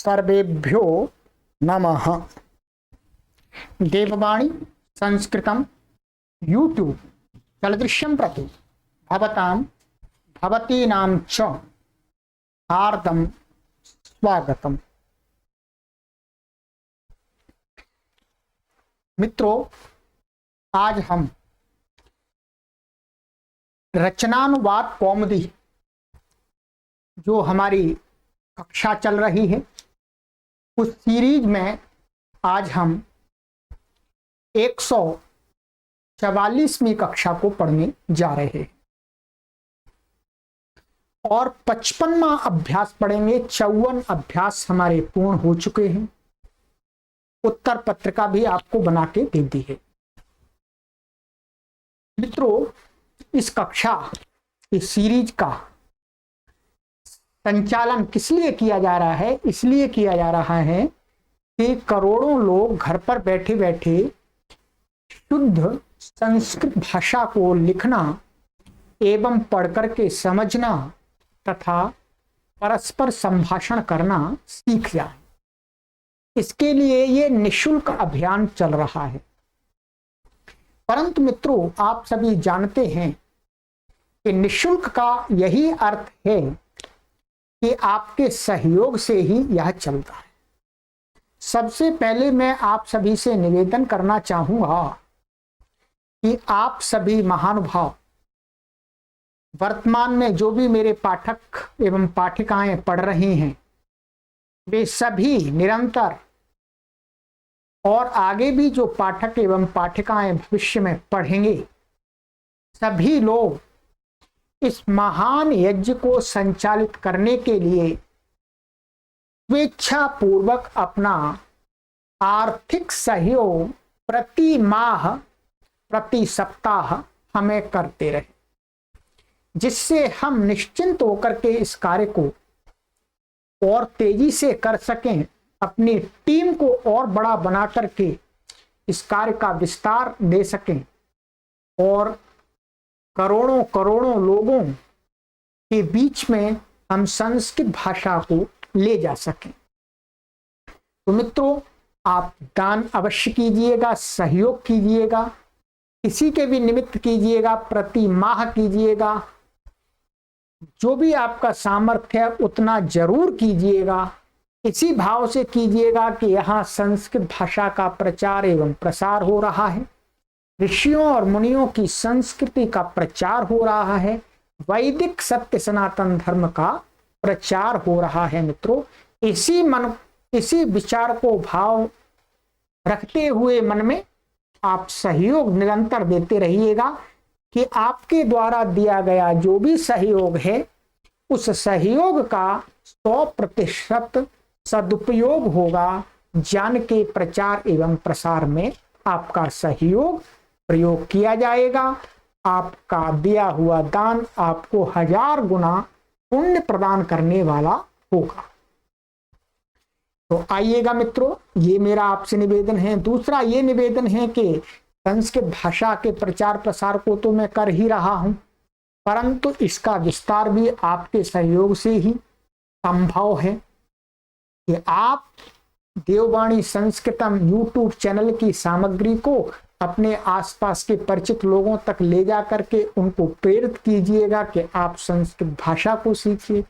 सर्वेभ्यो नमः। देववाणी संस्कृतम यूट्यूब चलदृश्यं प्रति भवतां भवतीनां च हार्दं स्वागतम। मित्रों, आज हम रचनानुवाद कौमुदी जो हमारी कक्षा चल रही है उस सीरीज में आज हम 144वीं कक्षा को पढ़ने जा रहे हैं और 55वां अभ्यास पढ़ेंगे। 54 अभ्यास हमारे पूर्ण हो चुके हैं। उत्तर पत्रिका भी आपको बना के दे दी है। मित्रों, इस कक्षा इस सीरीज का संचालन किस लिए किया जा रहा है? इसलिए किया जा रहा है कि करोड़ों लोग घर पर बैठे बैठे शुद्ध संस्कृत भाषा को लिखना एवं पढ़कर के समझना तथा परस्पर संभाषण करना सीख जाए। इसके लिए ये निःशुल्क अभियान चल रहा है। परंतु मित्रों, आप सभी जानते हैं कि निःशुल्क का यही अर्थ है कि आपके सहयोग से ही यह चलता है। सबसे पहले मैं आप सभी से निवेदन करना चाहूंगा कि आप सभी महानुभाव वर्तमान में जो भी मेरे पाठक एवं पाठिकाएं पढ़ रही हैं वे सभी निरंतर और आगे भी जो पाठक एवं पाठिकाएं भविष्य में पढ़ेंगे सभी लोग इस महान यज्ञ को संचालित करने के लिए स्वेच्छा पूर्वक अपना आर्थिक सहयोग प्रति माह प्रति सप्ताह हमें करते रहे, जिससे हम निश्चिंत होकर के इस कार्य को और तेजी से कर सकें, अपनी टीम को और बड़ा बना करके इस कार्य का विस्तार दे सकें और करोड़ों करोड़ों लोगों के बीच में हम संस्कृत भाषा को ले जा सकें। तो मित्रों, आप दान अवश्य कीजिएगा, सहयोग कीजिएगा, किसी के भी निमित्त कीजिएगा, प्रति माह कीजिएगा, जो भी आपका सामर्थ्य है उतना जरूर कीजिएगा। इसी भाव से कीजिएगा कि यहाँ संस्कृत भाषा का प्रचार एवं प्रसार हो रहा है, ऋषियों और मुनियों की संस्कृति का प्रचार हो रहा है, वैदिक सत्य सनातन धर्म का प्रचार हो रहा है। मित्रों, इसी विचार को भाव रखते हुए मन में आप सहयोग निरंतर देते रहिएगा कि आपके द्वारा दिया गया जो भी सहयोग है उस सहयोग का 100% सदुपयोग होगा। ज्ञान के प्रचार एवं प्रसार में आपका सहयोग प्रयोग किया जाएगा। आपका दिया हुआ दान आपको 1000 गुना पुण्य प्रदान करने वाला होगा। तो आइएगा मित्रों, ये मेरा आपसे निवेदन है। दूसरा ये निवेदन है कि संस्कृत भाषा के प्रचार प्रसार को तो मैं कर ही रहा हूं, परंतु इसका विस्तार भी आपके सहयोग से ही संभव है कि आप देववाणी संस्कृतम यूट्यूब चैनल की सामग्री को अपने आसपास के परिचित लोगों तक ले जा करके उनको प्रेरित कीजिएगा कि आप संस्कृत भाषा को सीखिए।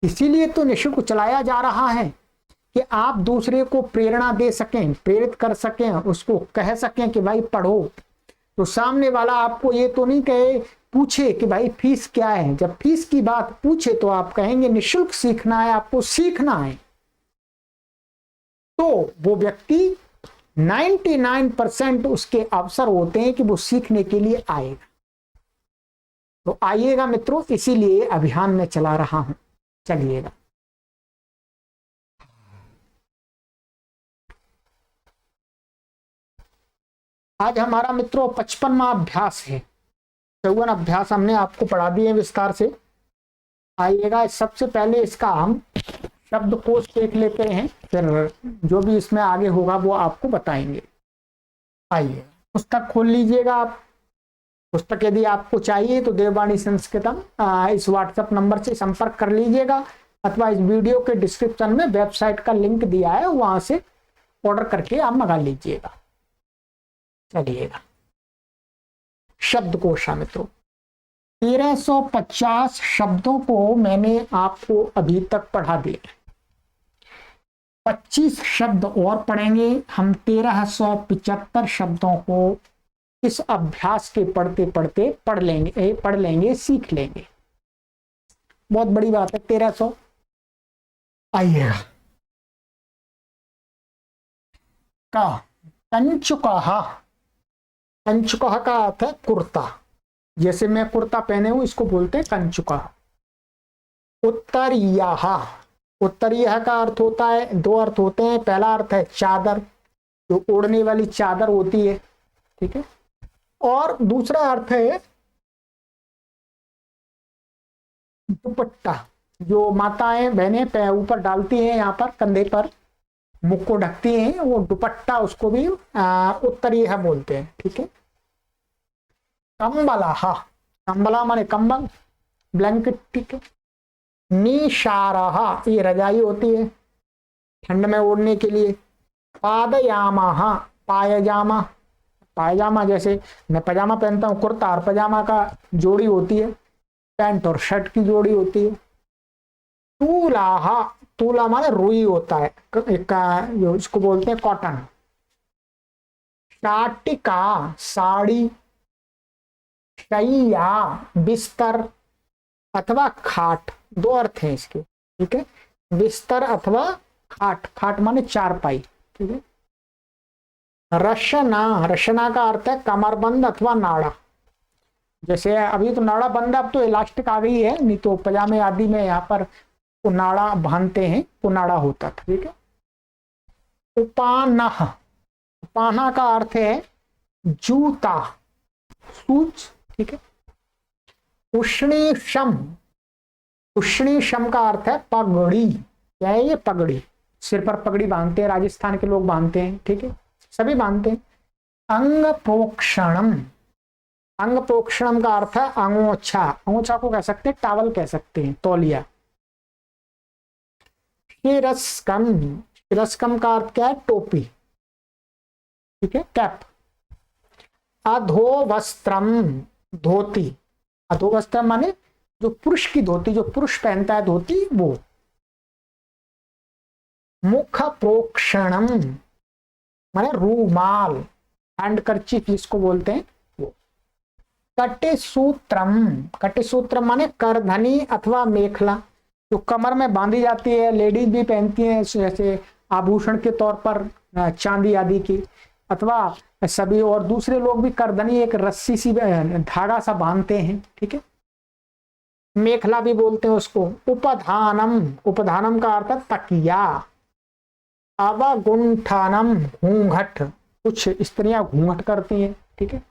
इसीलिए तो निःशुल्क चलाया जा रहा है कि आप दूसरे को प्रेरणा दे सकें, प्रेरित कर सकें, उसको कह सकें कि भाई पढ़ो। तो सामने वाला आपको ये तो नहीं कहे, पूछे कि भाई फीस क्या है। जब फीस की बात पूछे तो आप कहेंगे निःशुल्क सीखना है, आपको सीखना है। तो वो व्यक्ति 99% उसके अवसर होते हैं कि वो सीखने के लिए आएगा। तो आइएगा मित्रों, इसीलिए अभियान में चला रहा हूं। चलिएगा, आज हमारा मित्रों 55वां अभ्यास है। 54 अभ्यास हमने आपको पढ़ा दिए विस्तार से। आइएगा, सबसे पहले इसका हम शब्दकोश देख लेते हैं, फिर जो भी इसमें आगे होगा वो आपको बताएंगे। आइए, पुस्तक खोल लीजिएगा आप। पुस्तक यदि आपको चाहिए तो देववाणी संस्कृतम इस व्हाट्सएप नंबर से संपर्क कर लीजिएगा। अथवा इस वीडियो के डिस्क्रिप्शन में वेबसाइट का लिंक दिया है, वहां से ऑर्डर करके आप मंगा लीजिएगा। चलिएगा शब्दकोश मित्रों, 1350 शब्दों को मैंने आपको अभी तक पढ़ा दिया। 25 शब्द और पढ़ेंगे हम। 1375 शब्दों को इस अभ्यास के पढ़ते पढ़ते पढ़ लेंगे, सीख लेंगे। बहुत बड़ी बात है 1300। आइएगा का कंचुकाहा। कंचुकाहा का अर्थ है कुर्ता। जैसे मैं कुर्ता पहने हूं इसको बोलते हैं कंचुका। उत्तरीयाहा, उत्तरीय का अर्थ होता है, दो अर्थ होते हैं। पहला अर्थ है चादर, जो ओढ़ने वाली चादर होती है, ठीक है। और दूसरा अर्थ है दुपट्टा, जो माताएं बहनें ऊपर डालती हैं, यहाँ पर कंधे पर मुख को ढकती हैं, वो दुपट्टा, उसको भी उत्तरीय बोलते हैं, ठीक है। कंबला, कंबला माने कंबल, ब्लैंकेट, ठीक है। निशारा, ये रजाई होती है ठंड में ओढ़ने के लिए। पादयामा, पायजामा, पायजामा जैसे मैं पजामा पहनता हूँ, कुर्ता और पजामा का जोड़ी होती है, पैंट और शर्ट की जोड़ी होती है। तूलाहा, तूला माने रुई होता है, एक जो इसको बोलते हैं कॉटन। शाटिका, साड़ी। शैया, बिस्तर अथवा खाट, दो अर्थ हैं इसके, ठीक है। बिस्तर अथवा खाट, खाट माने चारपाई, ठीक है। रशना, रशना का अर्थ है कमरबंद अथवा नाड़ा। जैसे अभी तो नाड़ा बंद, अब तो इलास्टिक आ गई है, नहीं तो पजामे आदि में यहाँ पर नाड़ा बांधते हैं, तो नाड़ा होता था, ठीक है। उपानह, उपाना का अर्थ है जूता, शूज, ठीक है। उष्णीशम, उष्णीशम का अर्थ है पगड़ी। क्या है ये? पगड़ी, सिर पर पगड़ी बांधते हैं, राजस्थान के लोग बांधते हैं, ठीक है, सभी बांधते हैं। अंग प्रोक्षणम, अंग प्रोक्षणम का अर्थ है अंगोछा। अंगोछा को कह सकते हैं टावल, कह सकते हैं तौलिया। शिरस्कम, शिरस्कम का अर्थ क्या है? टोपी, ठीक है, कैप। अधोवस्त्रम, धोती। अधोवस्त्रम माने जो पुरुष की धोती, जो पुरुष पहनता है धोती, वो। मुख प्रोक्षणम माने रूमाल, हैंड करचीफ जिसको बोलते हैं वो। कटिसूत्रम, कटिसूत्रम माने करधनी अथवा मेखला, जो कमर में बांधी जाती है, लेडीज भी पहनती हैं जैसे आभूषण के तौर पर, चांदी आदि की, अथवा सभी और दूसरे लोग भी करधनी एक रस्सी सी धागा सा बांधते हैं, ठीक है। मेखला भी बोलते हैं उसको। उपधानम, उपधानम का अर्थ तकिया। अवगुंठनम, घूंघट, कुछ स्त्रियां घूंघट करती हैं, ठीक है।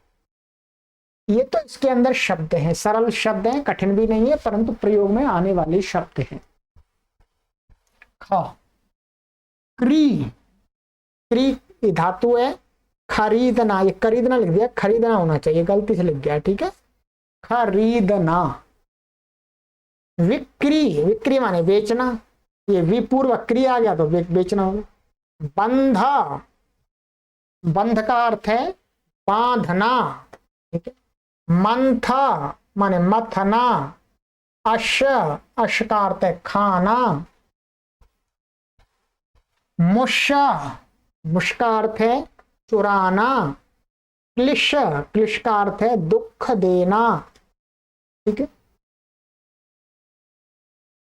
ये तो इसके अंदर शब्द हैं, सरल शब्द हैं, कठिन भी नहीं है, परंतु प्रयोग में आने वाले शब्द हैं। ख, क्री, क्री धातु है। खरीदना, ये खरीदना लिख दिया, खरीदना होना चाहिए, गलती से लिख गया, ठीक है। खरीदना। विक्री, विक्री माने बेचना, ये विपूर्व क्रिया आ गया तो बेचना होगा। बंधा, बंध का अर्थ है बांधना, ठीक है। मंथा माने मथना। अश, अश का अर्थ है खाना। मुश, मुश का अर्थ है चुराना। क्लिश, क्लिश का अर्थ है दुख देना, ठीक है।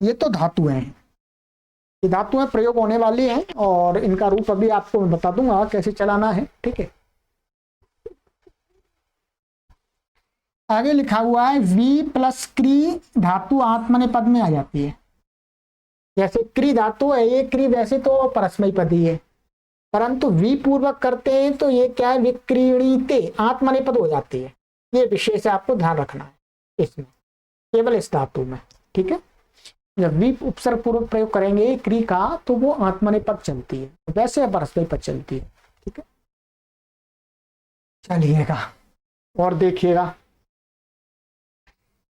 ये तो धातु हैं, ये धातुएं प्रयोग होने वाली हैं और इनका रूप अभी आपको मैं बता दूंगा कैसे चलाना है, ठीक है। आगे लिखा हुआ है वी प्लस क्री धातु आत्मनेपद में आ जाती है। जैसे क्री धातु है, ये क्री वैसे तो परस्मैपदी है, परंतु वी पूर्वक करते हैं तो ये क्या है? विक्रीणीते आत्मनेपद हो जाती है। ये विशेष आपको ध्यान रखना है इसमें, केवल इस धातु में, ठीक है। जब वी उपसर्ग पूर्वक प्रयोग करेंगे क्री का तो वो आत्मनेपद चलती है, वैसे परस्मैपद चलती है, ठीक है। चलिएगा और देखिएगा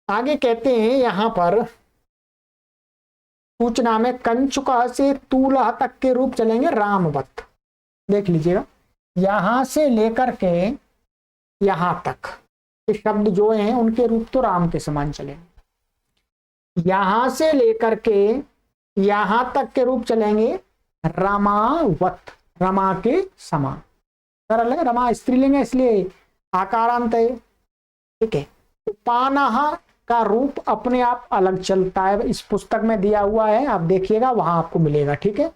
आगे कहते हैं यहां पर सूचना में कंचुक से तूलह तक के रूप चलेंगे रामवत। देख लीजिएगा, यहां से लेकर के यहां तक ये शब्द जो हैं उनके रूप तो राम के समान चलेंगे। यहां से लेकर के यहां तक के रूप चलेंगे रमावत, रमा के समान। सरल है, रमा स्त्रीलिंग है इसलिए आकारांत है। ठीक है, उपानह का रूप अपने आप अलग चलता है, इस पुस्तक में दिया हुआ है, आप देखिएगा वहां आपको मिलेगा। ठीक है,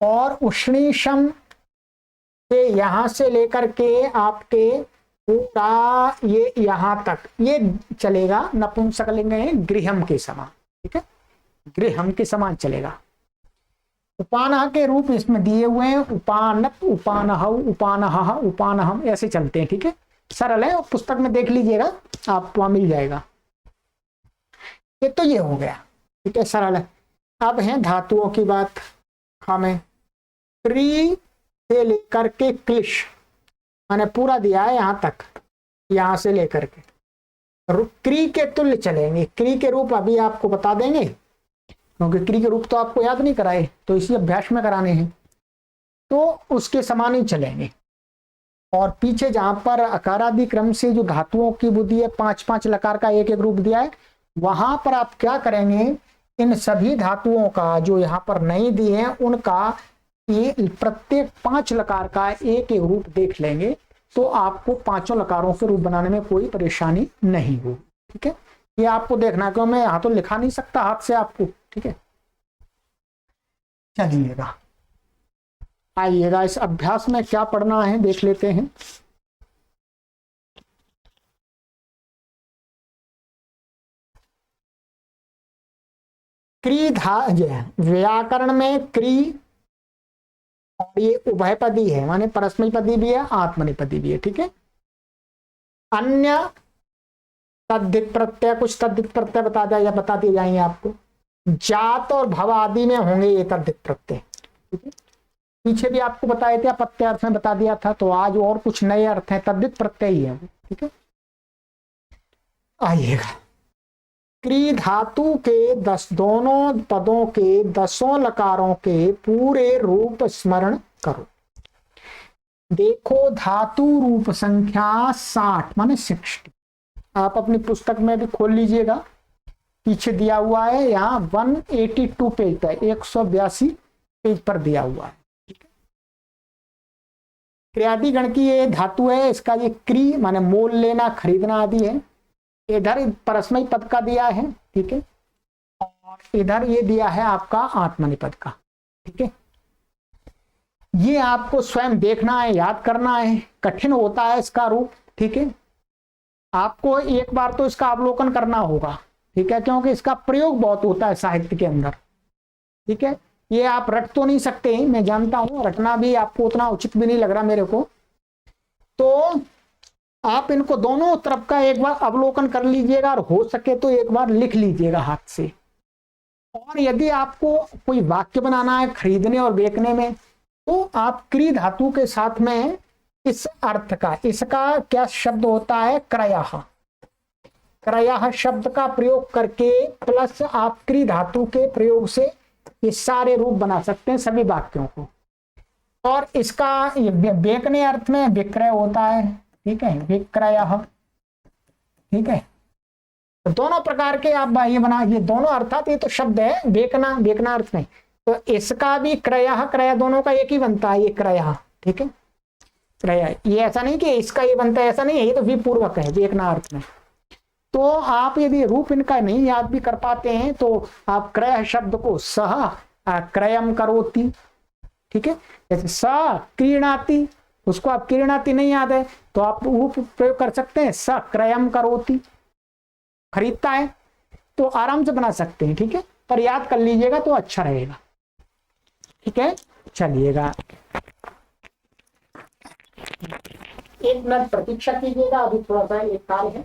और उष्णीशम से यहां से लेकर के आपके पूरा ये यहां तक ये चलेगा नपुंसकलिंग है, गृहम के समान। ठीक है, गृहम के समान चलेगा। उपानह के रूप इसमें दिए हुए हैं, उपानत, उपानह, उपानह, उपानहम, ऐसे चलते हैं। ठीक है, सरल है, पुस्तक में देख लीजिएगा आपको वहां मिल जाएगा। ये तो ये हो गया। ठीक है, सरल है। अब है धातुओं की बात। हमें क्री से लेकर के क्लिश मैंने पूरा दिया है यहां तक, यहां से लेकर के क्री के तुल्य चलेंगे। क्री के रूप अभी आपको बता देंगे, क्योंकि क्री के रूप तो आपको याद नहीं कराए, तो इसी अभ्यास में कराने हैं, तो उसके समान ही चलेंगे। और पीछे जहां पर अकारादि क्रम से जो धातुओं की बुद्धि है, 5-5 लकार का एक एक रूप दिया है, वहां पर आप क्या करेंगे, इन सभी धातुओं का जो यहां पर नहीं दिए हैं उनका ये प्रत्येक 5 लकार का एक एक रूप देख लेंगे, तो आपको 5 लकारों के रूप बनाने में कोई परेशानी नहीं होगी। ठीक है, ये आपको देखना, क्यों मैं यहां तो लिखा नहीं सकता हाथ से आपको। ठीक है, चलिएगा, आइएगा इस अभ्यास में क्या पढ़ना है देख लेते हैं। क्री व्याकरण में क्री और ये उभयपदी है, माने परस्मैपदी भी है, आत्मनेपदी भी है। ठीक है, अन्य तद्धित प्रत्यय, कुछ तद्धित प्रत्यय बता दिए जाएंगे आपको। जात और भव आदि में होंगे ये तद्धित प्रत्यय। ठीक है, पीछे भी आपको बताए थे, प्रत्यय अर्थ में बता दिया था, तो आज और कुछ नए अर्थ हैं, तद्धित प्रत्यय ही है। ठीक है, आइएगा, क्री धातु के दोनों पदों के 10 लकारों के पूरे रूप स्मरण करो। देखो, धातु रूप संख्या 60 माने 60, आप अपनी पुस्तक में भी खोल लीजिएगा, पीछे दिया हुआ है, यहाँ 182 पेज पर, 182 पेज पर दिया हुआ है। क्रियादि गण की ये धातु है, इसका ये क्री माने मोल लेना, खरीदना आदि है। इधर परस्मय पद का दिया है। ठीक है, और इधर ये दिया है आपका आत्मनिपद का। ठीक है, ये आपको स्वयं देखना है, याद करना है, कठिन होता है इसका रूप। ठीक है, आपको एक बार तो इसका अवलोकन करना होगा। ठीक है, क्योंकि इसका प्रयोग बहुत होता है साहित्य के अंदर। ठीक है, ये आप रट तो नहीं सकते, मैं जानता हूं, रटना भी आपको उतना उचित भी नहीं लग रहा मेरे को, तो आप इनको दोनों तरफ का एक बार अवलोकन कर लीजिएगा, और हो सके तो एक बार लिख लीजिएगा हाथ से। और यदि आपको कोई वाक्य बनाना है खरीदने और बेचने में, तो आप क्री धातु के साथ में इस अर्थ का, इसका क्या शब्द होता है, क्रयः, क्रयः शब्द का प्रयोग करके प्लस आप क्री धातु के प्रयोग से ये सारे रूप बना सकते हैं सभी वाक्यों को। और इसका बेचने अर्थ में विक्रय होता है। ठीक है, विक्रयः। ठीक है, तो दोनों प्रकार के आप ये बना, ये दोनों अर्थात ये तो शब्द है, बेचना, बेचना अर्थ में, तो इसका भी क्रयः, क्रय दोनों का एक ही बनता है, ये क्रयः। ठीक है, क्रय, ये ऐसा नहीं कि इसका ये बनता है, ऐसा नहीं है, ये तो विपूर्वक है बेचना अर्थ में। तो आप यदि रूप इनका नहीं याद भी कर पाते हैं, तो आप क्रय शब्द को सह क्रयम करोति। ठीक है, जैसे स क्रीणाति, उसको आप क्रीणाति नहीं याद है, तो आप रूप प्रयोग कर सकते हैं, स क्रयम करोति, खरीदता है, तो आराम से बना सकते हैं। ठीक है, पर याद कर लीजिएगा तो अच्छा रहेगा। ठीक है, चलिएगा, 1 मिनट प्रतीक्षा कीजिएगा, अभी थोड़ा सा एक कार्य है।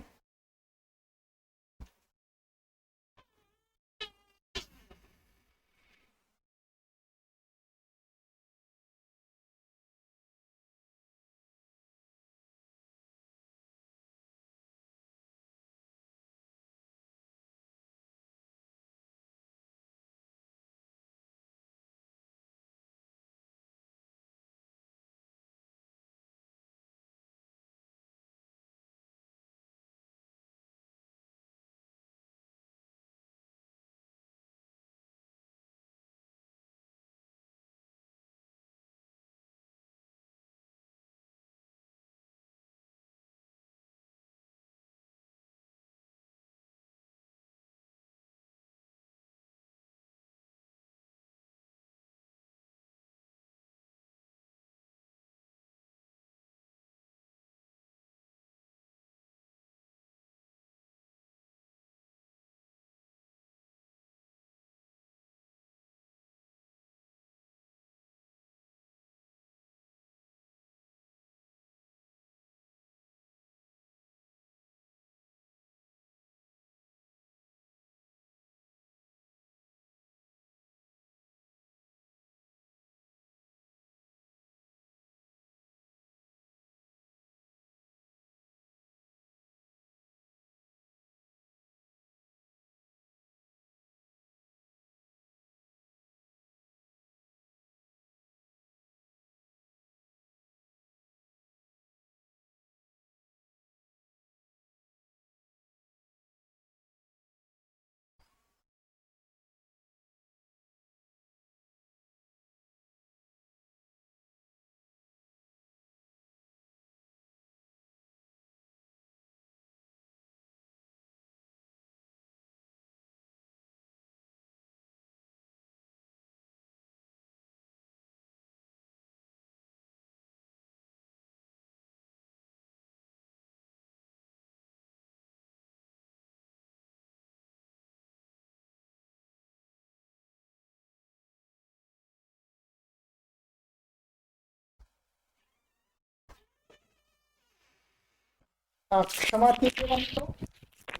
क्षमा कीजिएगा मित्रों,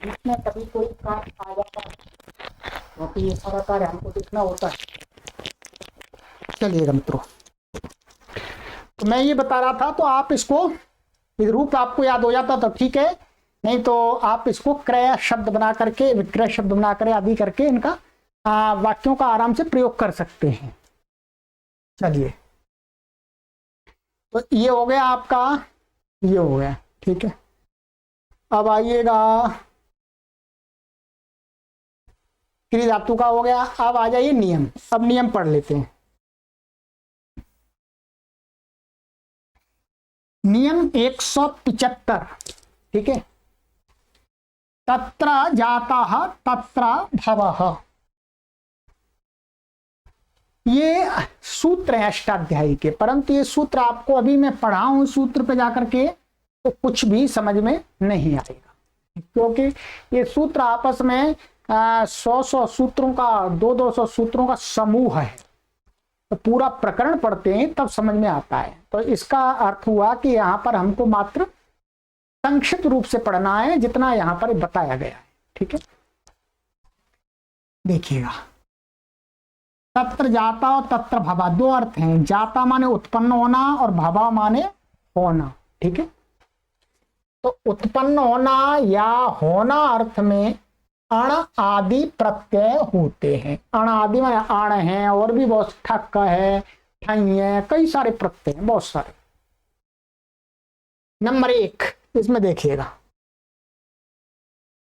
इसमें कभी कोई कार्य आ जाता है क्योंकि ये सारा कार्य हमको देखना होता है। चलिएगा मित्रों, तो मैं ये बता रहा था, तो आप इसको रूप आपको याद हो जाता तो ठीक है, नहीं तो आप इसको क्रय शब्द बना करके, विक्रय शब्द बना कर आदि करके इनका वाक्यों का आराम से प्रयोग कर सकते हैं। चलिए, तो ये हो गया आपका, ये हो गया, ठीक है। अब आइएगा, क्रिया धातु का हो गया। अब आ जाइए नियम। अब नियम पढ़ लेते हैं। नियम 175, ठीक है। तत्र जातः तत्र भवः, ये सूत्र है अष्टाध्यायी के, परंतु ये सूत्र आपको अभी मैं पढ़ाऊं सूत्र पे जाकर के तो कुछ भी समझ में नहीं आएगा, क्योंकि ये सूत्र आपस में 100 सूत्रों का, 200 सूत्रों का समूह है। तो पूरा प्रकरण पढ़ते हैं तब समझ में आता है। तो इसका अर्थ हुआ कि यहाँ पर हमको मात्र संक्षिप्त रूप से पढ़ना है जितना यहाँ पर बताया गया है, ठीक है। देखिएगा, तत्र जाता और तत्र भवा, दो अर्थ हैं। जाता माने उत्पन्न होना और भवा माने होना, ठीक है। तो उत्पन्न होना या होना अर्थ में अण आदि प्रत्यय होते हैं। अण आदि माने अण है, और भी बहुत, ठक है, ठई है, कई सारे प्रत्यय हैं, बहुत सारे। नंबर 1 इसमें देखिएगा,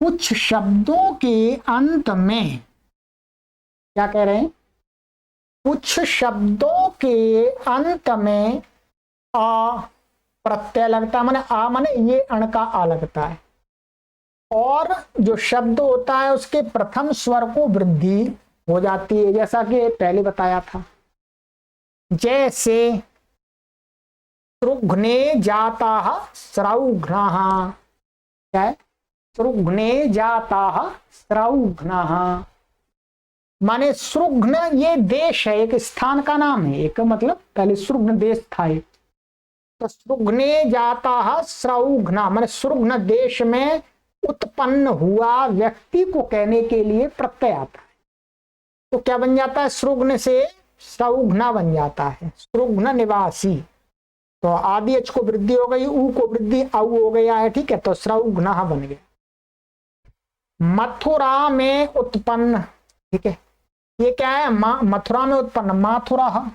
कुछ शब्दों के अंत में क्या कह रहे हैं, कुछ शब्दों के अंत में आ प्रत्यय लगता है, माने आ माने ये अण का आ लगता है, और जो शब्द होता है उसके प्रथम स्वर को वृद्धि हो जाती है, जैसा कि पहले बताया था। जैसे सृघ्ने जाताः सृघ्नः, क्या है, सृघ्ने जाताः सृघ्नः, माने सृघ्न ये देश है, एक स्थान का नाम है, एक मतलब पहले सृघ्न देश था एक। तो सृघ्ने जाताः सृघ्नः माने सृघ्न देश में उत्पन्न हुआ व्यक्ति को कहने के लिए प्रत्यय आता है। तो क्या बन जाता है, सृघ्न से सृघ्न बन जाता है, सृघ्न निवासी। तो आदि अच को वृद्धि हो गई, ऊ को वृद्धि औ हो गया है, ठीक है। तो सृघ्न बन गया। मथुरा में उत्पन्न, ठीक है, ये क्या है, मथुरा में उत्पन्न, माथुरा,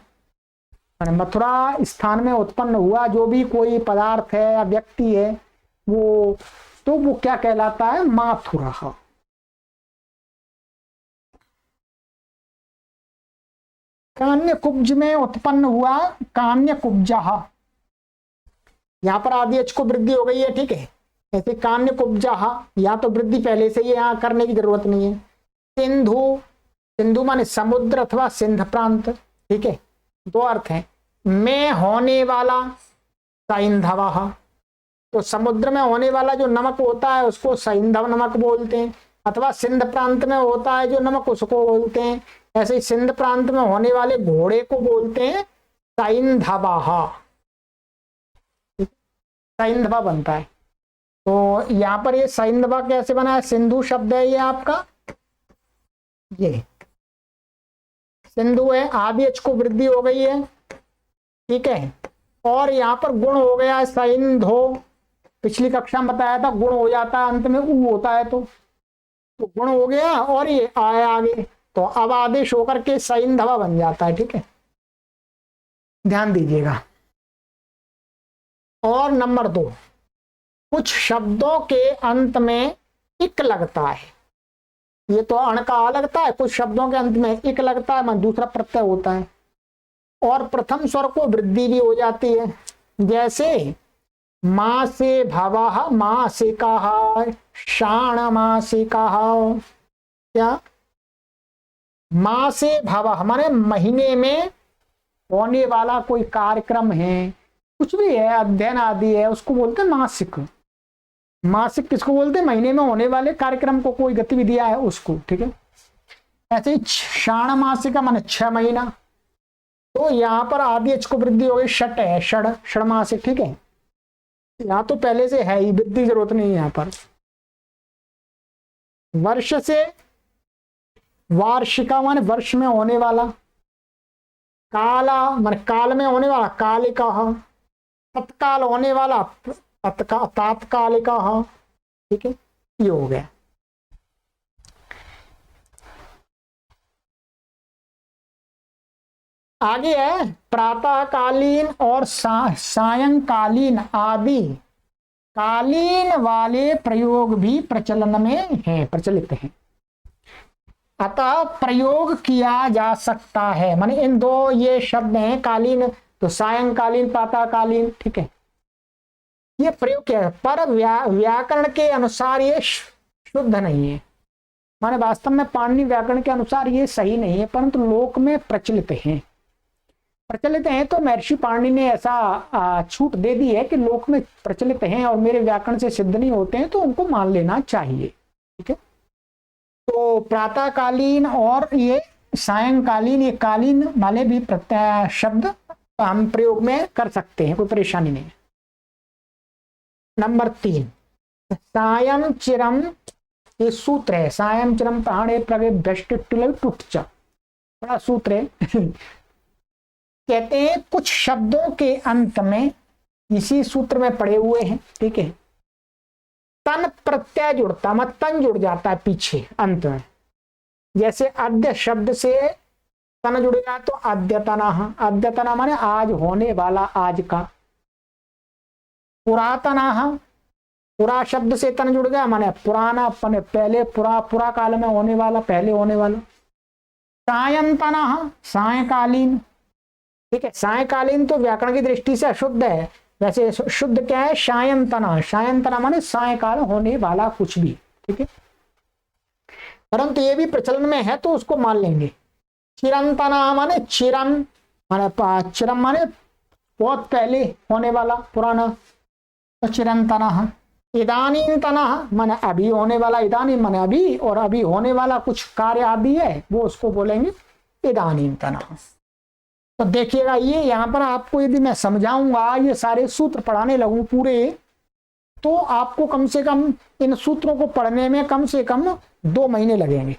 मथुरा स्थान में उत्पन्न हुआ जो भी कोई पदार्थ है या व्यक्ति है वो, तो वो क्या कहलाता है, माथुरा। कान्य कुब्ज में उत्पन्न हुआ, कान्य कुब्जा, यहां पर आदि अच को वृद्धि हो गई है, ठीक है। ऐसे कान्य कुब्जा, या तो वृद्धि पहले से ही यहाँ करने की जरूरत नहीं है। सिंधु, सिंधु माने समुद्र अथवा सिंध प्रांत, ठीक है, दो अर्थ हैं। में होने वाला सैंधव, तो समुद्र में होने वाला जो नमक होता है उसको सैंधव नमक बोलते हैं, अथवा सिंध प्रांत में होता है जो नमक उसको बोलते हैं। ऐसे ही सिंध प्रांत में होने वाले घोड़े को बोलते हैं सैंधवा, सैंधवा बनता है। तो यहाँ पर ये सैंधवा कैसे बना है, सिंधु शब्द है ये आपका, ये सिंधु है, आदि अच को वृद्धि हो गई है, ठीक है। और यहाँ पर गुण हो गया है सैंधो, पिछली कक्षा में बताया था गुण हो जाता है अंत में ऊ होता है, तो गुण हो गया और ये आया आगे, तो अब आदेश होकर के सैंधवा बन जाता है, ठीक है, ध्यान दीजिएगा। और नंबर 2, कुछ शब्दों के अंत में इक लगता है, ये तो अण का आ लगता है, कुछ शब्दों के अंत में इक लगता है, मतलब दूसरा प्रत्यय होता है, और प्रथम स्वर को वृद्धि भी हो जाती है। जैसे मां से भवः मासिकः, शाण मासिकः, क्या, मां से भवः माने महीने में होने वाला कोई कार्यक्रम है, कुछ भी है, अध्ययन आदि है, उसको बोलते हैं मासिक। मासिक किसको बोलते हैं, महीने में होने वाले कार्यक्रम को, कोई गतिविधियां है उसको, ठीक है। ऐसे ही शाण मासिक माने 6 महीना, तो यहाँ पर आदि अच को वृद्धि हो गई, षट है, षड, षडमासिक, ठीक है। यहाँ तो पहले से है ही, वृद्धि जरूरत नहीं है यहाँ पर। वर्ष से वार्षिका माने वर्ष में होने वाला, काला माने काल में होने वाला, कालिका, तत्काल होने वाला, तात्कालिका, ठीक है, ये हो गया। आगे है प्रातःकालीन और सायंकालीन आदि कालीन वाले प्रयोग भी प्रचलन में हैं, प्रचलित हैं। अतः प्रयोग किया जा सकता है, माने इन दो ये शब्द हैं, कालीन तो सायंकालीन प्रातःकालीन, ठीक है, ये प्रयोग किया, पर व्याकरण के अनुसार ये शुद्ध नहीं है, माने वास्तव में पाणिनि व्याकरण के अनुसार ये सही नहीं है, परंतु लोक में प्रचलित हैं। प्रचलित हैं तो महर्षि पाणिनि ने ऐसा छूट दे दी है कि लोक में प्रचलित हैं और मेरे व्याकरण से सिद्ध नहीं होते हैं, तो उनको मान लेना चाहिए, ठीक है। तो प्रातःकालीन और ये सायंकालीन, ये कालीन वाले भी प्रत्यय शब्द हम प्रयोग में कर सकते हैं, कोई परेशानी नहीं है। नंबर 3 सायं चिरम, ये सूत्र है, सायं चिरम प्राणे प्रवे भ्रष्ट टुच्च, बड़ा सूत्र है। कहते हैं कुछ शब्दों के अंत में, इसी सूत्र में पड़े हुए हैं, ठीक है, तन प्रत्यय जुड़ता, मत तन जुड़ जाता है पीछे अंत में। जैसे अद्य शब्द से तन जुड़ेगा तो अद्यतना, अद्यतना माने आज होने वाला, आज का। पुरातना, पुरा शब्द से तन जुड़ गया माने पुराना, पहले, पुरा काल में होने वाला, पहले होने वाला। सायंतना, सायकालीन, ठीक है, सायकालीन तो व्याकरण की दृष्टि से अशुद्ध है, वैसे शुद्ध क्या है, सायंतना, सायंतना माने सायकाल होने वाला कुछ भी, ठीक है, परंतु ये भी प्रचलन में है तो उसको मान लेंगे। चिरंतना माने चिरम, माने चिरम माने बहुत पहले होने वाला, पुराना, तो चिरंतना। इदानींतना माने अभी होने वाला, इदानी माने अभी, और अभी होने वाला कुछ कार्य आदि है वो उसको बोलेंगे इदानींतना। तो देखिएगा ये यहाँ पर आपको यदि मैं समझाऊंगा, ये सारे सूत्र पढ़ाने लगूं पूरे, तो आपको कम से कम इन सूत्रों को पढ़ने में कम से कम 2 महीने लगेंगे।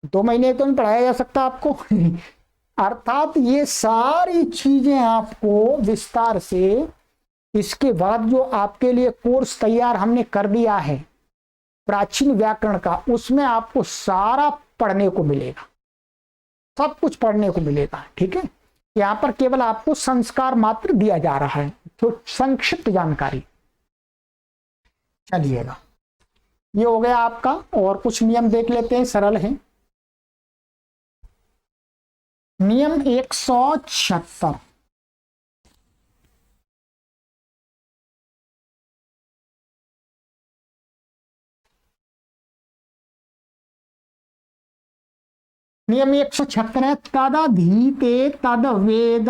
2 महीने तो नहीं पढ़ाया जा सकता आपको। अर्थात ये सारी चीजें आपको विस्तार से, इसके बाद जो आपके लिए कोर्स तैयार हमने कर दिया है प्राचीन व्याकरण का, उसमें आपको सारा पढ़ने को मिलेगा, सब कुछ पढ़ने को मिलेगा, ठीक है। यहाँ पर केवल आपको संस्कार मात्र दिया जा रहा है, तो संक्षिप्त जानकारी। चलिएगा, ये हो गया आपका, और कुछ नियम देख लेते हैं, सरल हैं। नियम 176, नियम 176 है, तदधीते तदवेद,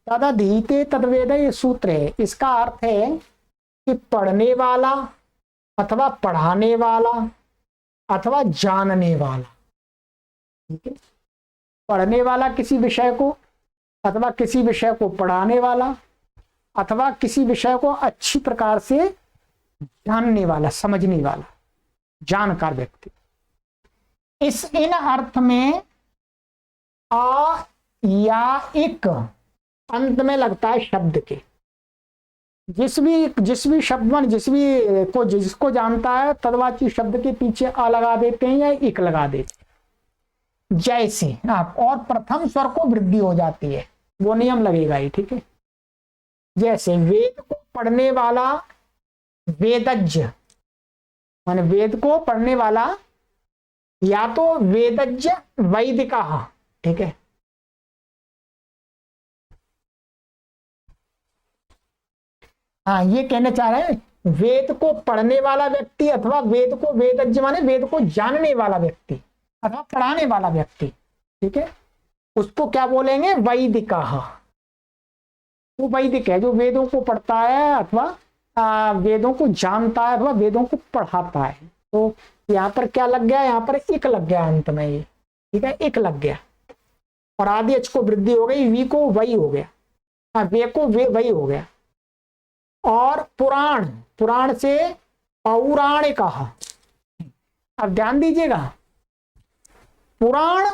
तदधीते तदवेद, ये सूत्र है। इसका अर्थ है कि पढ़ने वाला अथवा पढ़ाने वाला अथवा जानने वाला, ठीक है, पढ़ने वाला किसी विषय को, अथवा किसी विषय को पढ़ाने वाला, अथवा किसी विषय को अच्छी प्रकार से जानने वाला, समझने वाला, जानकार व्यक्ति। इन अर्थ में आ या इक अंत में लगता है शब्द के। जिस भी शब्द में जिसको जानता है तदवाची शब्द के पीछे आ लगा देते हैं या इक लगा देते हैं। जैसे आप, और प्रथम स्वर को वृद्धि हो जाती है, वो नियम लगेगा ही, ठीक है। जैसे वेद को पढ़ने वाला वेदज्ञ, माने वेद को पढ़ने वाला, या तो वेदज्ञ वैदिका, ठीक है, हाँ, ये कहना चाह रहे हैं वेद को पढ़ने वाला व्यक्ति अथवा वेद को, वेदज्ञ माने वेद को जानने वाला व्यक्ति अथवा पढ़ाने वाला व्यक्ति, ठीक है, उसको क्या बोलेंगे, वैदिका। वो वैदिक है जो वेदों को पढ़ता है अथवा वेदों को जानता है अथवा वेदों को पढ़ाता है। तो यहाँ पर क्या लग गया, यहाँ पर इक लग गया अंत में, ये ठीक है, इक लग गया, और आदि अच को वृद्धि हो गई, वी को वही हो गया। वे को वे वही हो गया। और पुराण, पुराण से पौराणिक। अब ध्यान दीजिएगा, पुराण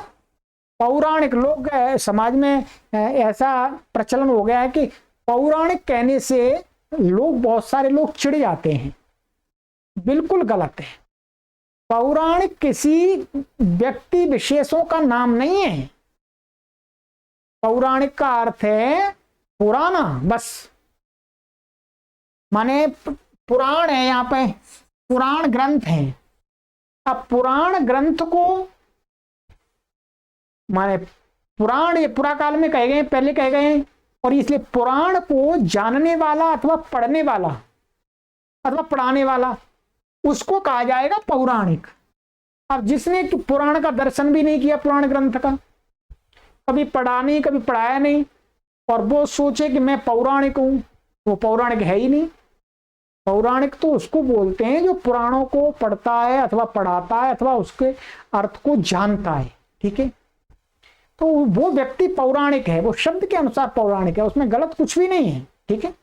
पौराणिक, लोग समाज में ऐसा प्रचलन हो गया है कि पौराणिक कहने से लोग, बहुत सारे लोग चिढ़ जाते हैं। बिल्कुल गलत है। पौराणिक किसी व्यक्ति विशेषों का नाम नहीं है। पौराणिक का अर्थ है पुराना, बस। माने पुराण है, यहां पे पुराण ग्रंथ है। अब पुराण ग्रंथ को माने पुराण, ये पुरा काल में कहे गए, पहले कहे गए, और इसलिए पुराण को जानने वाला अथवा पढ़ने वाला अथवा पढ़ाने वाला, उसको कहा जाएगा पौराणिक। अब जिसने पुराण का दर्शन भी नहीं किया, पुराण ग्रंथ का कभी पढ़ा नहीं, कभी पढ़ाया नहीं, और वो सोचे कि मैं पौराणिक हूं, वो पौराणिक है ही नहीं। पौराणिक तो उसको बोलते हैं जो पुराणों को पढ़ता है अथवा पढ़ाता है अथवा उसके अर्थ को जानता है। ठीक है, तो वो व्यक्ति पौराणिक है, वो शब्द के अनुसार पौराणिक है, उसमें गलत कुछ भी नहीं है। ठीक है,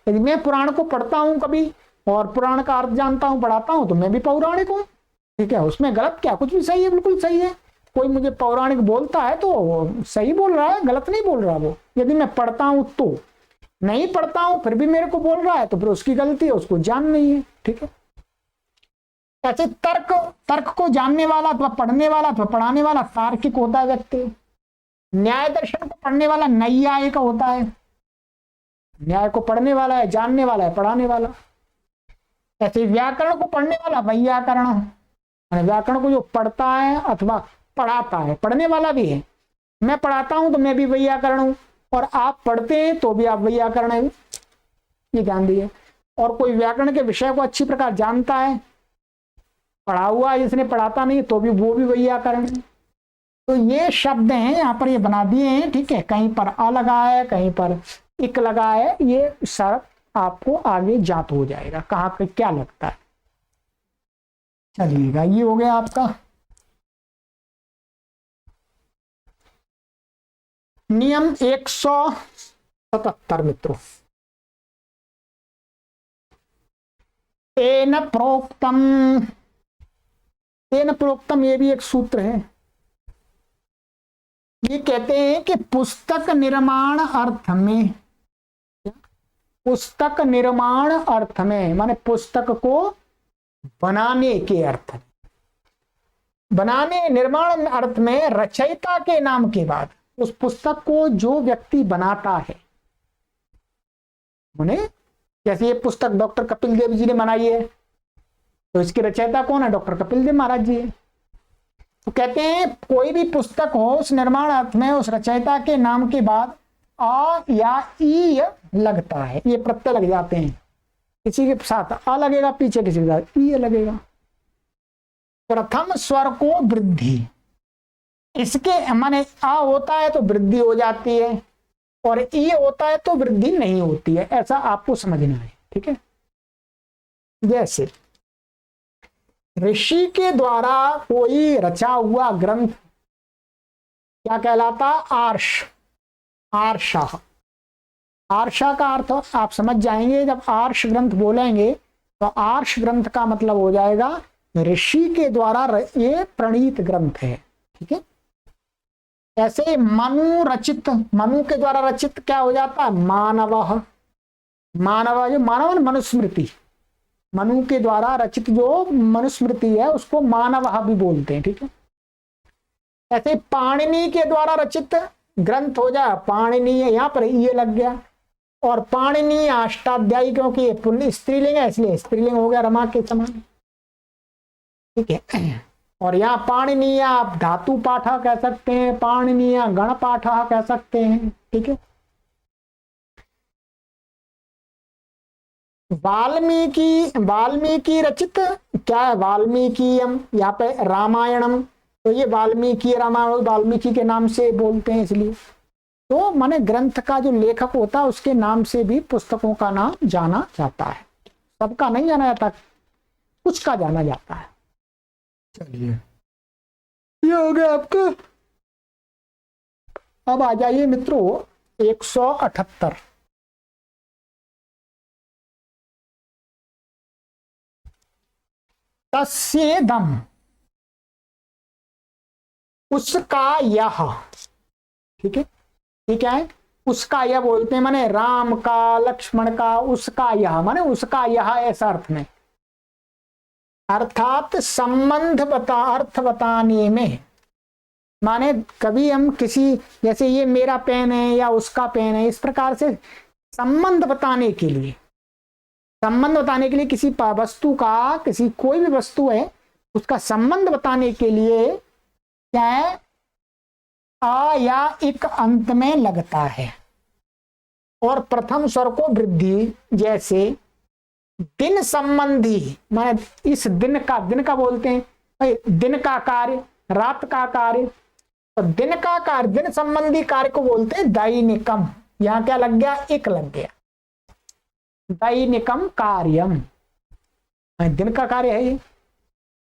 यदि मैं पुराण को पढ़ता हूं कभी और पुराण का अर्थ जानता हूं, पढ़ाता हूं, तो मैं भी पौराणिक हूं। ठीक है, उसमें गलत क्या, कुछ भी सही है, बिल्कुल सही है। कोई मुझे पौराणिक बोलता है तो वो सही बोल रहा है, गलत नहीं बोल रहा वो। यदि मैं पढ़ता हूं तो, नहीं पढ़ता हूं फिर भी मेरे को बोल रहा है, तो फिर उसकी गलती है, उसको जान नहीं है। ठीक है, ऐसे तर्क को जानने वाला अथवा पढ़ने वाला अथवा पढ़ाने वाला तार्किक होता है व्यक्ति। न्याय दर्शन को पढ़ने वाला नैयायिक होता है। न्याय को पढ़ने वाला है, जानने वाला है, पढ़ाने वाला। ऐसे व्याकरण को पढ़ने वाला वैयाकरण, व्याकरण को जो पढ़ता है अथवा पढ़ाता है, पढ़ने वाला भी है। मैं पढ़ाता हूं तो मैं भी वैयाकरण हूं, और आप पढ़ते हैं तो भी आप वैयाकरण हैं, ये ध्यान दीजिए। और कोई व्याकरण के विषय को अच्छी प्रकार जानता है, पढ़ा हुआ है, जिसने पढ़ाता नहीं तो भी वो भी वैयाकरण है। तो ये शब्द हैं यहाँ पर, ये बना दिए हैं। ठीक है, कहीं पर अ लगा है, कहीं पर इक लगा है, ये शर्त आपको आगे ज्ञात हो जाएगा कहाँ पे क्या लगता है। चलिएगा, ये हो गया आपका नियम 177 मित्रों। तेन प्रोक्तम, तेन प्रोक्तम ये भी एक सूत्र है। ये कहते हैं कि पुस्तक निर्माण अर्थ में, पुस्तक निर्माण अर्थ में माने पुस्तक को बनाने के अर्थ, बनाने निर्माण अर्थ में रचयिता के नाम के बाद उस पुस्तक को जो व्यक्ति बनाता है, उन्हें, जैसे ये पुस्तक डॉक्टर कपिल देव जी ने बनाई है, तो इसके रचयिता कौन है, डॉक्टर कपिल देव महाराज जी है। तो कहते हैं कोई भी पुस्तक हो, उस निर्माण अर्थ में उस रचयिता के नाम के बाद आ या ई लगता है, ये प्रत्यय लग जाते हैं। किसी के साथ आ लगेगा, पीछे किसी के साथ ई लगेगा। प्रथम स्वर को वृद्धि, इसके माने आ होता है तो वृद्धि हो जाती है, और ई होता है तो वृद्धि नहीं होती है, ऐसा आपको समझना है। ठीक है, जैसे ऋषि के द्वारा कोई रचा हुआ ग्रंथ क्या कहलाता, आर्ष, आर्षा। आर्षा का अर्थ आप समझ जाएंगे, जब आर्ष ग्रंथ बोलेंगे तो आर्ष ग्रंथ का मतलब हो जाएगा ऋषि के द्वारा ये प्रणीत ग्रंथ है। ठीक है, ऐसे मनु रचित, मनु के द्वारा रचित क्या हो जाता है, मानव। मानव जो मानव मनुस्मृति, मनु के द्वारा रचित जो मनुस्मृति है उसको मानव भी बोलते हैं। ठीक है, ऐसे पाणिनि के द्वारा रचित ग्रंथ हो जाए पाणिनीय, यहाँ पर ये लग गया, और पाणिनीय अष्टाध्यायी, क्योंकि पुल्लिंग स्त्रीलिंग है इसलिए स्त्रीलिंग हो गया रमा के समान। ठीक है, और यहाँ पाणिनीय आप धातु पाठा कह सकते हैं, पाणिनीय गण पाठा कह सकते हैं। ठीक है, वाल्मीकि रचित क्या है, वाल्मीकियम, यहाँ पे रामायणम, तो ये वाल्मीकि रामायण वाल्मीकि के नाम से बोलते हैं इसलिए। तो माने ग्रंथ का जो लेखक होता है उसके नाम से भी पुस्तकों का नाम जाना जाता है, सबका नहीं जाना जाता, कुछ का जाना जाता है। चलिए, ये हो गया आपका। अब आ जाइए मित्रों 178। तस्येदम, उसका यह, ठीक है, ये क्या है, उसका यह बोलते हैं, माने राम का, लक्ष्मण का, उसका यह माने उसका यह, ऐसा अर्थ में, अर्थात संबंध अर्थ बताने में, माने कभी हम किसी, जैसे ये मेरा पेन है या उसका पेन है, इस प्रकार से संबंध बताने के लिए, संबंध बताने के लिए किसी वस्तु का, किसी कोई भी वस्तु है उसका संबंध बताने के लिए क्या है, आ या एक अंत में लगता है, और प्रथम स्वर को वृद्धि, जैसे दिन संबंधी, माने इस दिन का बोलते हैं भाई, दिन का कार्य, रात का कार्य, तो दिन का कार्य, दिन संबंधी कार्य को बोलते हैं दैनिकम। यहां क्या लग गया, एक लग गया, दैनिकम कार्यम, दिन का कार्य है ये।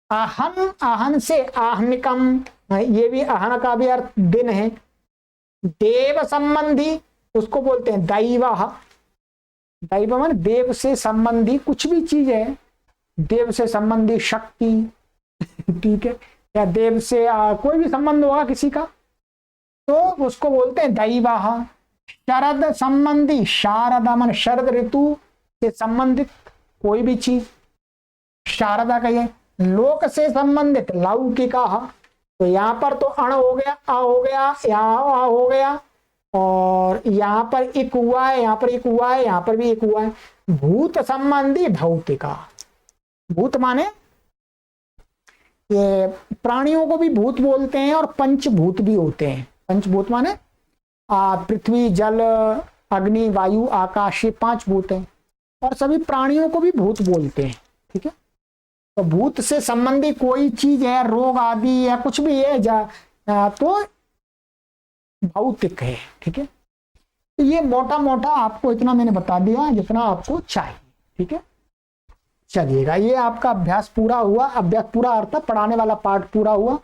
आहन, आहन से आहनिकम, ये भी आहन का भी अर्थ दिन है। देव संबंधी, उसको बोलते हैं दैव, दैव मान देव से संबंधी कुछ भी चीज है, देव से संबंधी शक्ति, ठीक है, या देव से कोई भी संबंध होगा किसी का, तो उसको बोलते हैं दैवाह। शरद संबंधी, शारदा मान शरद ऋतु से संबंधित कोई भी चीज, शारदा कहिए। लोक से संबंधित लौकिका, तो यहां पर तो अण हो गया, आ हो गया, यहाँ आ हो गया, और यहां पर एक हुआ है, यहां पर एक हुआ है, यहां पर भी एक हुआ है। भूत संबंधी भौतिका, भूत माने ये प्राणियों को भी भूत बोलते हैं, और पंचभूत भी होते हैं। पंचभूत माने पृथ्वी, जल, अग्नि, वायु, आकाश, ये 5 भूत हैं, और सभी प्राणियों को भी भूत बोलते हैं, ठीक है। तो भूत से संबंधी कोई चीज है, रोग आदि या कुछ भी है, तो भौतिक है, ठीक है। तो ये मोटा मोटा आपको इतना मैंने बता दिया जितना आपको चाहिए, ठीक है। चलिएगा, ये आपका अभ्यास पूरा हुआ, अभ्यास पूरा अर्थ पढ़ाने वाला पार्ट पूरा हुआ।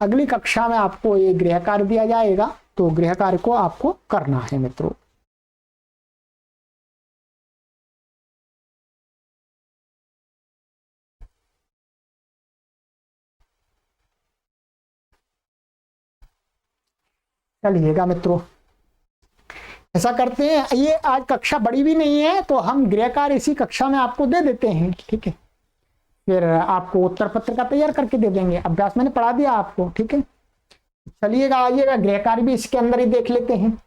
अगली कक्षा में आपको ये गृह कार्य दिया जाएगा, तो गृह कार्य को आपको करना है मित्रों। चलिएगा मित्रों, ऐसा करते हैं, ये आज कक्षा बड़ी भी नहीं है, तो हम गृह कार्य इसी कक्षा में आपको दे देते हैं, ठीक है। फिर आपको उत्तर पत्र का तैयार करके दे देंगे, अभ्यास मैंने पढ़ा दिया आपको, ठीक है। चलिएगा, आइएगा, गृह कार्य भी इसके अंदर ही देख लेते हैं।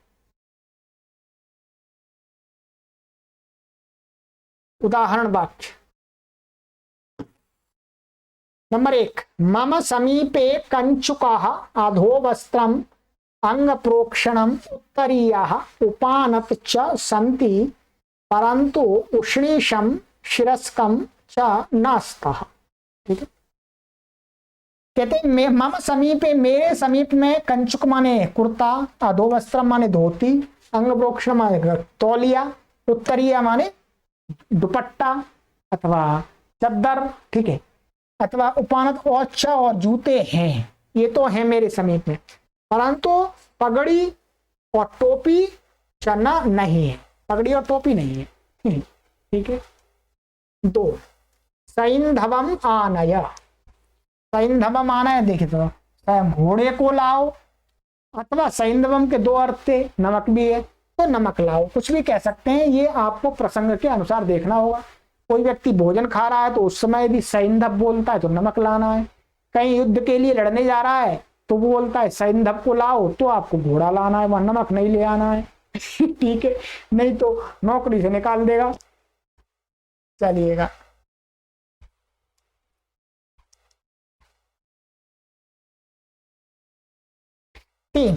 उदाहरण वाक्य नंबर 1, मम समीपे कंचुकाः अधोवस्त्रम् अंग प्रोक्षणम उत्तरीयाः उपानत च सन्ति परंतु उष्णीषम शिरस्कम च नास्तः, ठीक है। कहते मम समीपे, मेरे समीप में, कंचुक माने कुर्ता, अधोवस्त्रम माने धोती, अंग प्रोक्षण माने तौलिया, उत्तरीय माने दुपट्टा अथवा चद्दर, ठीक है, अथवा उपानत और जूते हैं, ये तो है मेरे समीप में, परंतु पगड़ी और टोपी चना नहीं है, पगड़ी और टोपी नहीं है, ठीक है। 2, सैंधवम आनय, सैंधवम आनय, देखिए तो घोड़े को लाओ, अथवा सैंधवम के 2 अर्थ थे, नमक भी है तो नमक लाओ, कुछ भी कह सकते हैं, ये आपको प्रसंग के अनुसार देखना होगा। कोई व्यक्ति भोजन खा रहा है तो उस समय यदि सैंधव बोलता है तो नमक लाना है, कहीं युद्ध के लिए लड़ने जा रहा है तो वो बोलता है सैंधव को लाओ, तो आपको घोड़ा लाना है, वह नमक नहीं ले आना है, ठीक है, नहीं तो नौकरी से निकाल देगा। चलिएगा, तीन,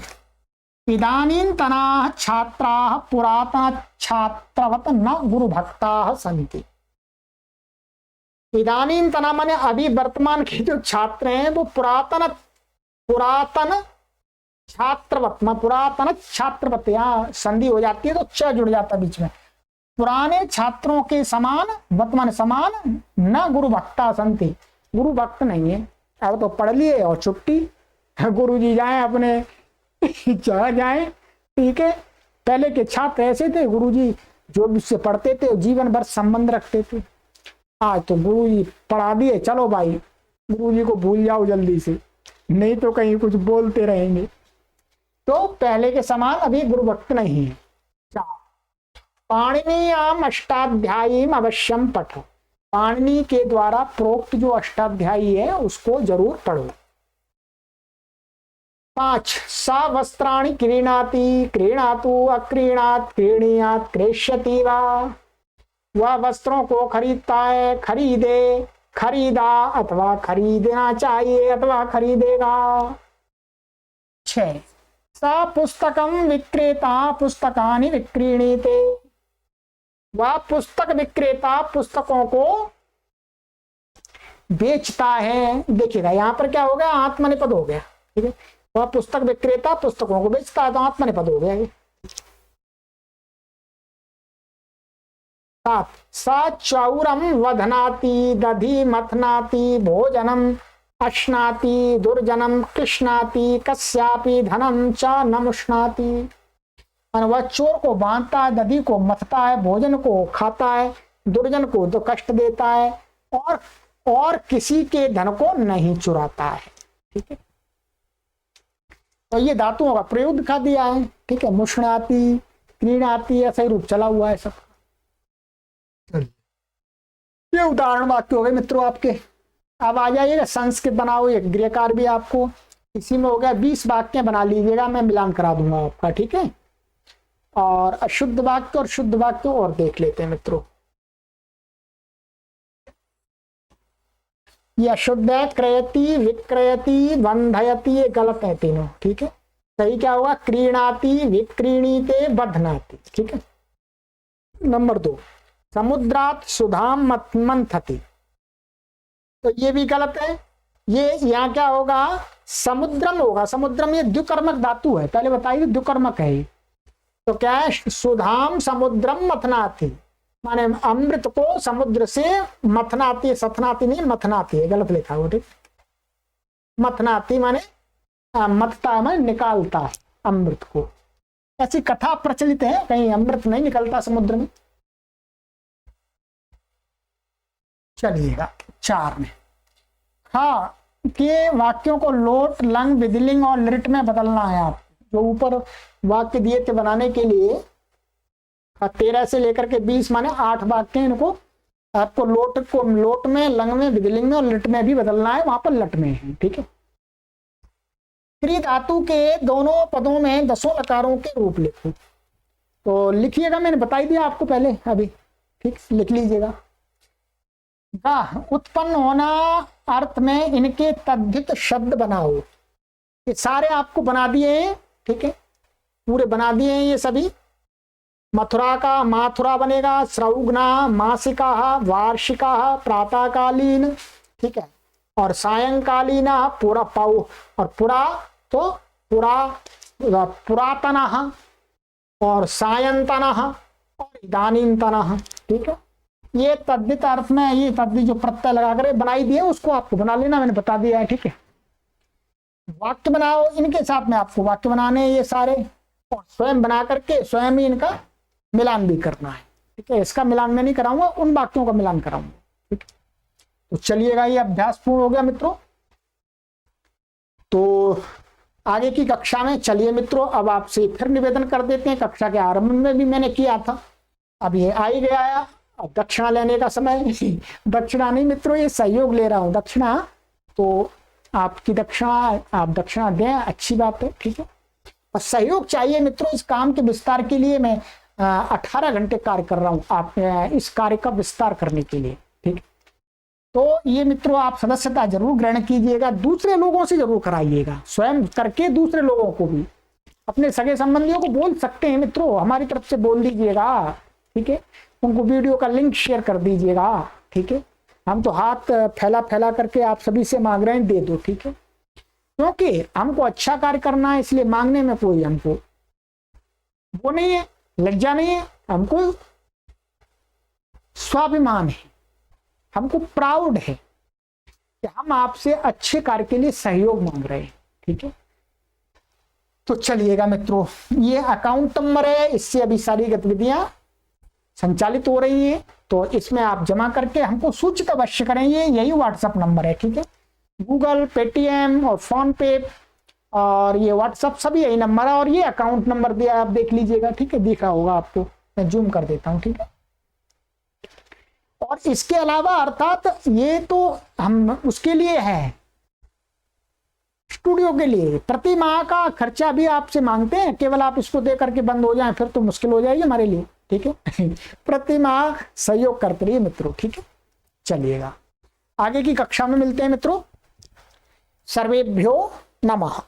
इदानीन्तनाः छात्राः पुरातन छात्रवत न गुरु भक्ताः सन्ति। इदानींतना माने अभी वर्तमान के जो छात्र हैं वो पुरातन छात्रवत, यहाँ संधि हो जाती है तो च जुड़ जाता है बीच में, पुराने छात्रों के समान, वर्तमान समान, न गुरु भक्ता संति, गुरु भक्त नहीं है। अब तो पढ़ लिए और छुट्टी, गुरु जी जाए अपने जहाँ जाए, ठीक है, पहले के छात्र ऐसे थे, गुरुजी जो भी उससे पढ़ते थे जीवन भर संबंध रखते थे। आज तो गुरुजी पढ़ा दिए, चलो भाई गुरुजी को भूल जाओ जल्दी से, नहीं तो कहीं कुछ बोलते रहेंगे। तो पहले के समान अभी गुरु भक्त नहीं है। पाणिनीयाम अष्टाध्यायीम अवश्यम पठो, पाणिनि के द्वारा प्रोक्त जो अष्टाध्यायी है उसको जरूर पढ़ो। 5 सा वस्त्राणि क्रीणाति क्रीणातु अक्रीणात क्रीणीयात क्रेष्यति वा, वह वस्त्रों को खरीदता है, खरीदे, खरीदा अथवा खरीदना चाहिए अथवा खरीदेगा। 6 सा पुस्तकम विक्रेता पुस्तकानि विक्रीणीते, वह पुस्तक विक्रेता पुस्तकों को बेचता है। देखिएगा यहाँ पर क्या हो गया, आत्मनेपद हो गया, ठीक है। वह पुस्तक विक्रेता पुस्तकों को बेचता है तो आत्मनेपद हो गया। 7 सा चौरम वधनाति दधि मथनाति भोजनम अश्नाति दुर्जनम कृष्णाति कस्यापि धनम च नमुष्णाति, वह चोर को बांधता है, दधी को मथता है, भोजन को खाता है, दुर्जन को तो कष्ट देता है और किसी के धन को नहीं चुराता है, ठीक है। तो ये धातुओं का प्रयोग दिखा दिया है, ठीक है। मुष्णाति क्रीणाति ऐसा ही रूप चला हुआ है सब। ये उदाहरण वाक्य हो गए मित्रों आपके। अब आ जाइएगा संस्कृत बनाओ, एक गृहकार भी आपको इसी में हो गया। 20 वाक्य बना लीजिएगा, मैं मिलान करा दूंगा आपका, ठीक है। और अशुद्ध वाक्य और शुद्ध वाक्य और देख लेते हैं मित्रों। ये अशुद्ध है, क्रयति विक्रयति बंधयति, ये गलत है तीनों, ठीक है। सही क्या होगा, क्रीणाति विक्रीणीते बध्नाति, ठीक है। नंबर 2 समुद्रात सुधाम मंथति, तो ये भी गलत है। ये यहाँ क्या होगा, समुद्रम होगा। समुद्रम ये द्विकर्मक धातु है, पहले बताइए द्विकर्मक है ये। तो क्या है, सुधाम समुद्रम मथनाति, माने अमृत को समुद्र से मथनाति, सथनाति नहीं मथनाति है, गलत लिखा हो, ठीक। मथनाति माने मथता है, माने निकालता है अमृत को। ऐसी कथा प्रचलित है, कहीं अमृत नहीं निकलता समुद्र में। चलिएगा 4 में, हाँ के वाक्यों को लोट लंग विधिलिंग और लिट में बदलना है। आप जो ऊपर वाक्य दिए थे बनाने के लिए 13 से लेकर के 20 माने 8 वाक्य, इनको आपको लोट में, लंग में, विधिलिंग में और लिट में भी बदलना है, वहां पर लट में है, ठीक है। क्री धातु के दोनों पदों में 10 लकारों के रूप लिखो। तो लिखिएगा, मैंने बताई दिया आपको पहले अभी, ठीक, लिख लीजिएगा। उत्पन्न होना अर्थ में इनके तद्धित शब्द बनाओ। ये सारे आपको बना दिए हैं, ठीक है, पूरे बना दिए हैं ये सभी। मथुरा का माथुरा बनेगा, श्रौघ्ना मासिका वार्षिका प्रातःकालीन, ठीक है। और सायंकालीन पूरा पाऊ, और पुरा तो पुरातन और सायंतन और इदानीन्तन, ठीक है। ये तद्धित अर्थ में ये तद्धित जो प्रत्यय लगा कर बनाई दिए उसको आपको बना लेना, मैंने बता दिया है, ठीक है। वाक्य बनाओ, इनके साथ में आपको वाक्य बनाने ये सारे, और स्वयं बना करके स्वयं ही इनका मिलान भी करना है, ठीक है। इसका मिलान मैं नहीं कराऊंगा, उन वाक्यों का मिलान कराऊंगा, ठीक है। तो चलिएगा, ये अभ्यास पूर्ण हो गया मित्रों। तो आगे की कक्षा में चलिए मित्रों, अब आपसे फिर निवेदन कर देते हैं। कक्षा के आरंभ में भी मैंने किया था, अब ये आ ही गया है, अब दक्षिणा लेने का समय। दक्षिणा नहीं मित्रों, ये सहयोग ले रहा हूं दक्षिणा, तो आपकी दक्षिणा आप दक्षिणा दें, अच्छी बात है, ठीक है। और सहयोग चाहिए मित्रों, इस काम के विस्तार के लिए मैं 18 घंटे कार्य कर रहा हूं, आप इस कार्य का विस्तार करने के लिए, ठीक। तो ये मित्रों आप सदस्यता जरूर ग्रहण कीजिएगा, दूसरे लोगों से जरूर कराइएगा, स्वयं करके दूसरे लोगों को भी, अपने सगे संबंधियों को बोल सकते हैं मित्रों, हमारी तरफ से बोल दीजिएगा, ठीक है। उनको वीडियो का लिंक शेयर कर दीजिएगा, ठीक है। हम तो हाथ फैला फैला करके आप सभी से मांग रहे हैं, दे दो, ठीक है। क्योंकि हमको अच्छा कार्य करना है, इसलिए मांगने में कोई हमको वो नहीं है, लज्जा नहीं है, हमको स्वाभिमान है, हमको प्राउड है कि हम आपसे अच्छे कार्य के लिए सहयोग मांग रहे हैं, ठीक है। तो चलिएगा मित्रों, ये अकाउंट नंबर है, इससे अभी सारी गतिविधियां संचालित हो रही हैं, तो इसमें आप जमा करके हमको सूचित अवश्य करेंगे। यही व्हाट्सएप नंबर है, ठीक है। गूगल, पेटीएम और फोन पे और ये व्हाट्सएप सभी यही नंबर है, और ये अकाउंट नंबर दिया, आप देख लीजिएगा, ठीक है, दिख रहा होगा आपको, मैं जूम कर देता हूं, ठीक है। और इसके अलावा अर्थात ये तो हम उसके लिए है, स्टूडियो के लिए प्रति माह का खर्चा भी आपसे मांगते हैं, केवल आप इसको दे करके बंद हो जाएं फिर तो मुश्किल हो जाएगी हमारे लिए, ठीक है। प्रति माह सहयोग करते रहिए मित्रों, ठीक है। चलिएगा, आगे की कक्षा में मिलते हैं मित्रों। सर्वेभ्यो नमः।